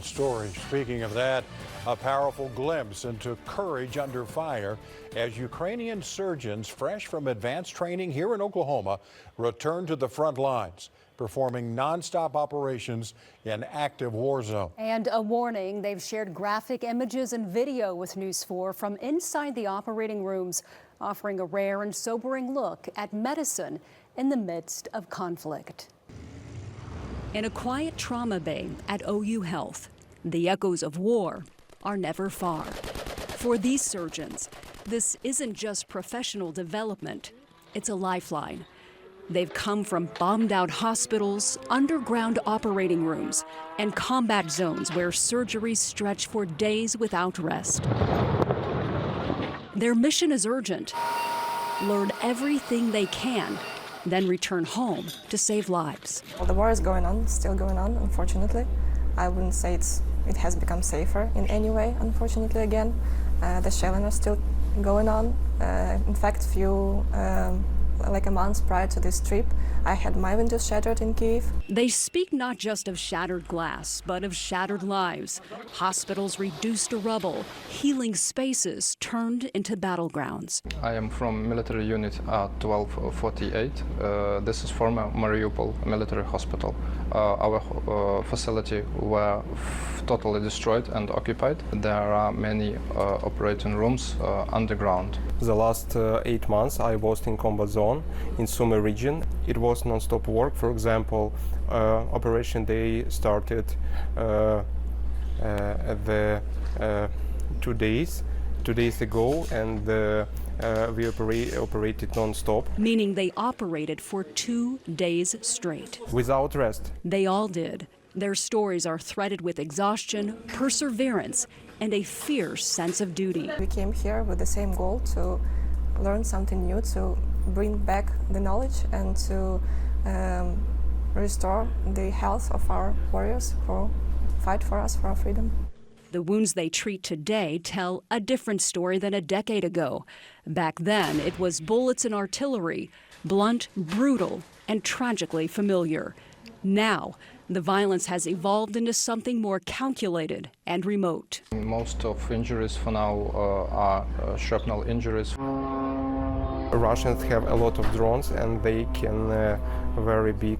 Story. Speaking of that, a powerful glimpse into courage under fire as Ukrainian surgeons fresh from advanced training here in Oklahoma return to the front lines, performing nonstop operations in active war zone. And a warning, they've shared graphic images and video with News 4 from inside the operating rooms, offering a rare and sobering look at medicine in the midst of conflict. In a quiet trauma bay at OU Health, the echoes of war are never far. For these surgeons, this isn't just professional development, it's a lifeline. They've come from bombed-out hospitals, underground operating rooms, and combat zones where surgeries stretch for days without rest. Their mission is urgent: learn everything they can, then return home to save lives. Well, the war is going on, still going on, unfortunately. I wouldn't say it has become safer in any way, unfortunately, again. The shelling are still going on. In fact, like a month prior to this trip, I had my windows shattered in Kyiv. They speak not just of shattered glass, but of shattered lives. Hospitals reduced to rubble, healing spaces turned into battlegrounds. I am from military unit 1248. This is former Mariupol military hospital. Our facility were totally destroyed and occupied. There are many operating rooms underground. The last 8 months I was in combat zone in Sumy region. It was non-stop work. For example, operation day started at the 2 days ago, and we operated non-stop. Meaning they operated for 2 days straight. Without rest. They all did. Their stories are threaded with exhaustion, perseverance, and a fierce sense of duty. We came here with the same goal: to learn something new, to bring back the knowledge, and to restore the health of our warriors who fight for us, for our freedom. The wounds they treat today tell a different story than a decade ago. Back then, it was bullets and artillery, blunt, brutal, and tragically familiar. Now, the violence has evolved into something more calculated and remote. Most of injuries for now are shrapnel injuries. Russians have a lot of drones, and they can very big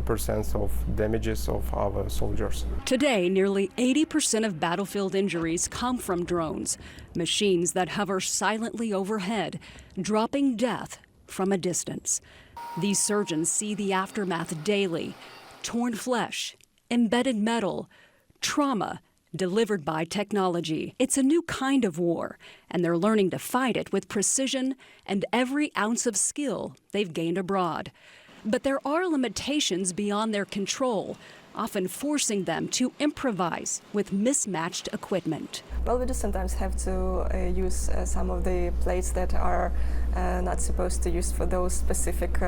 percents of damages of our soldiers. Today, nearly 80% of battlefield injuries come from drones, machines that hover silently overhead, dropping death from a distance. These surgeons see the aftermath daily: torn flesh, embedded metal, trauma delivered by technology. It's a new kind of war, and they're learning to fight it with precision and every ounce of skill they've gained abroad. But there are limitations beyond their control, often forcing them to improvise with mismatched equipment. Well, we do sometimes have to use some of the plates that are not supposed to use for those specific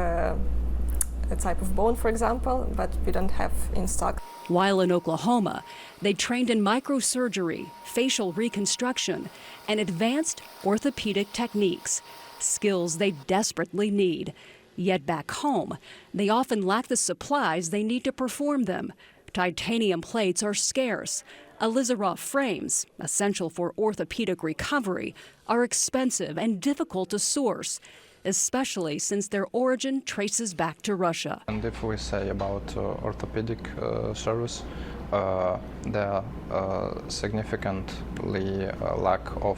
type of bone, for example, but we don't have in stock. While in Oklahoma, they trained in microsurgery, facial reconstruction, and advanced orthopedic techniques, skills they desperately need. Yet back home, they often lack the supplies they need to perform them. Titanium plates are scarce. Alizarov frames, essential for orthopedic recovery, are expensive and difficult to source, especially since their origin traces back to Russia. And if we say about orthopedic service, there are significantly lack of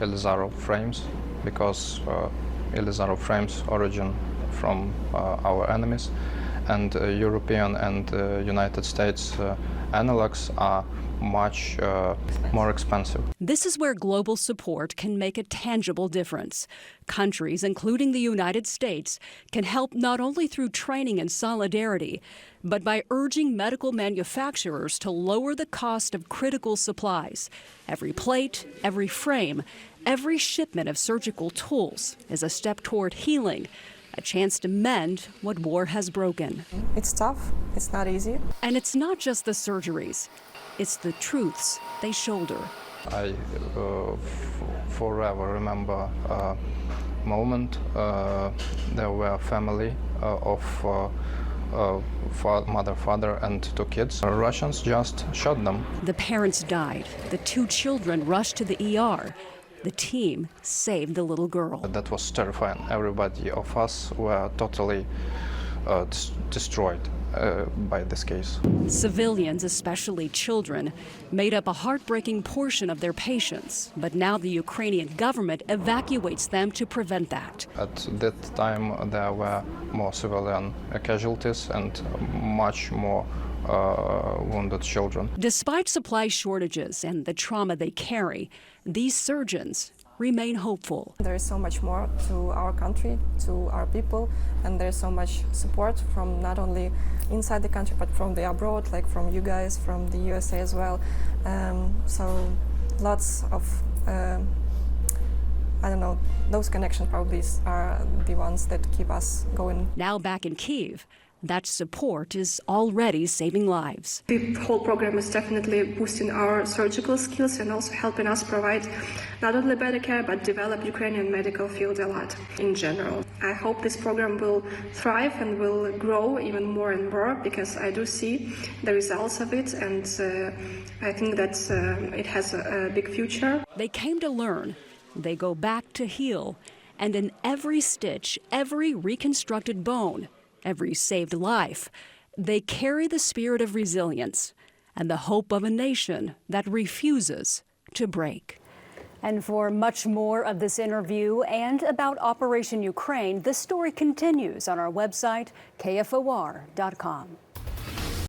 Alizarov frames, because Alizarov frames origin from our enemies, and European and United States analogs are much more expensive. This is where global support can make a tangible difference. Countries, including the United States, can help not only through training and solidarity, but by urging medical manufacturers to lower the cost of critical supplies. Every plate, every frame, every shipment of surgical tools is a step toward healing, a chance to mend what war has broken. It's tough, it's not easy. And it's not just the surgeries, it's the truths they shoulder. I forever remember a moment. There were a family of mother, father, and 2 kids. Russians just shot them. The parents died. The 2 children rushed to the ER. The team saved the little girl. That was terrifying. Everybody of us were totally destroyed by this case. Civilians, especially children, made up a heartbreaking portion of their patients, but now the Ukrainian government evacuates them to prevent that. At that time, there were more civilian casualties and much more wounded children. Despite supply shortages and the trauma they carry, these surgeons remain hopeful. There is so much more to our country, to our people, and there's so much support from not only inside the country but from the abroad, like from you guys, from the USA as well. So lots of, I don't know, those connections probably are the ones that keep us going. Now back in Kyiv, that support is already saving lives. The whole program is definitely boosting our surgical skills and also helping us provide not only better care but develop Ukrainian medical field a lot in general. I hope this program will thrive and will grow even more and more because I do see the results of it, and I think that it has a big future. They came to learn, they go back to heal, and in every stitch, every reconstructed bone, every saved life, they carry the spirit of resilience and the hope of a nation that refuses to break. And for much more of this interview and about Operation Ukraine, this story continues on our website, KFOR.com.